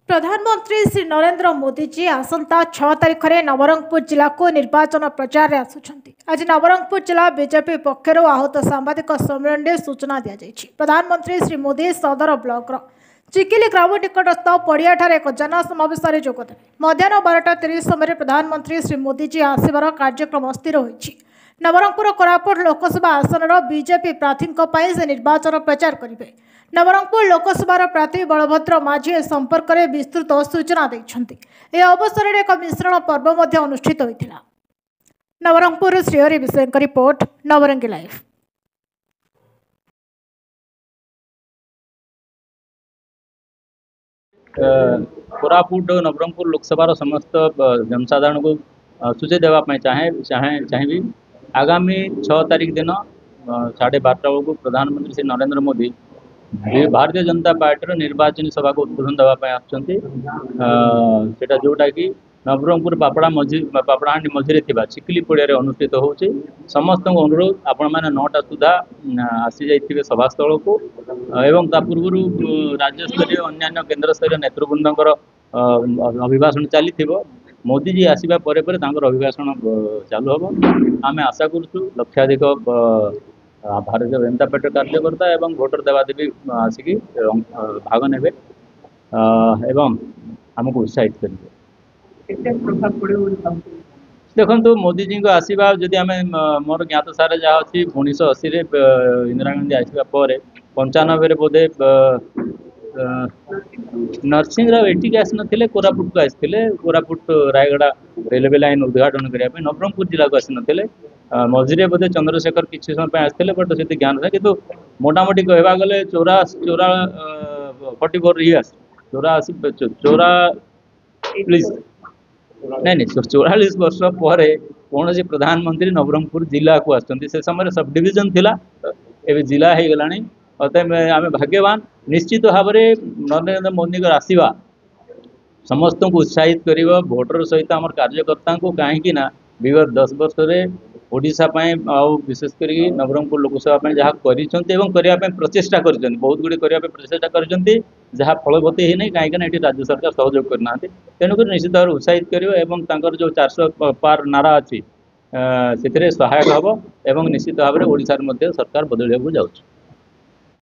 प्रधानमंत्री श्री नरेंद्र मोदी जी आसंता 6 तारिख में नवरंगपुर जिला को निर्वाचन प्रचार आसुंच। आज नवरंगपुर जिला बीजेपी पक्षर आहूत सांबादिक सम्मेलन में सूचना दी जाएगी। प्रधानमंत्री श्री मोदी सदर ब्लॉक चिकिली ग्राम निकटस्थ पड़िया एक जनसमावेश में जोगदे। मध्याह्न 12:30 समय प्रधानमंत्री श्री मोदी जी आसबार कार्यक्रम स्थिर होईछि। नवरंगपुर कोरापुट लोकसभा आसन बीजेपी प्रार्थी से निर्वाचन प्रचार करेंगे। नवरंगपुर लोकसभा प्रार्थी बलभद्र माझी संपर्क में विस्तृत सूचना देते। यह अवसर में एक मिश्रण पर्व अनुष्ठित होता। नवरंगपुर श्रीहरि विषय रिपोर्ट नवरंगी लाइव। कोरापुट नवरंगपुर लोकसभा समस्त जनसाधारण को सूची देवाई चाहिए। आगामी 6 तारिख दिन 12:30 बेलू प्रधानमंत्री श्री नरेंद्र मोदी भारतीय जनता पार्टी निर्वाचन सभा को उद्बोधन देवाई आटा जोटा कि नवरंगपुर पापड़ाहांडी मझे चिकिली पड़िया अनुष्ठित होची। समस्त अनुरोध आपण मैंने 9टा सुधा आसी जाइए सभास्थल को एवं पूर्व राज्यस्तरीय अन्य केन्द्र स्तरीय नेतृवृंदर अभिभाषण चली मोदी जी आसवा पर अभिभाषण चालू हम। आम आशा करुँ लक्षाधिक भारतीय जनता पार्टी कार्यकर्ता एवं भोटर देवादेवी आसिक भाग ने एवं आमको उत्साहित करेंगे। देखो मोदी जी को आसवा जदि आम मोर ज्ञात सारे जहाँ अच्छी 1980 इंदिरा गांधी आसवा पर 95 बोधे नरसिंह एटिक आसी ना कोरापुट को आसते। कोरापुट रायगड़ा रेलवे लाइन उद्घाटन करने नवरंगपुर जिला को आसी ना मझे बोधे चंद्रशेखर किसी समय आसते बट से ज्ञान था कि मोटामोटी कहवा गले 44 इयर्स 44 वर्ष पर कौन से प्रधानमंत्री नवरंगपुर जिला को आसते। से समय सब डिविजन थिला ए जिला हो गलानी। अतएव आम भाग्यवान। निश्चित भाव में नरेंद्र मोदी को आसवा समस्त को उत्साहित कर भोटर सहित आम कार्यकर्ता को कहीं विगत 10 वर्ष ओडिशा विशेषकर नवरंगपुर लोकसभा जहाँ करने प्रचेषा कर बहुत गुड़ी करने प्रचेषा कर जहाँ फलवती ही नहीं कहीं ये राज्य सरकार सहयोग करना। तेणुक निश्चित भाव उत्साहित कर जो 400 पार नारा अच्छी से सहायक हम एवं निश्चित भाव में ओडिशा सरकार बदल जाऊँ।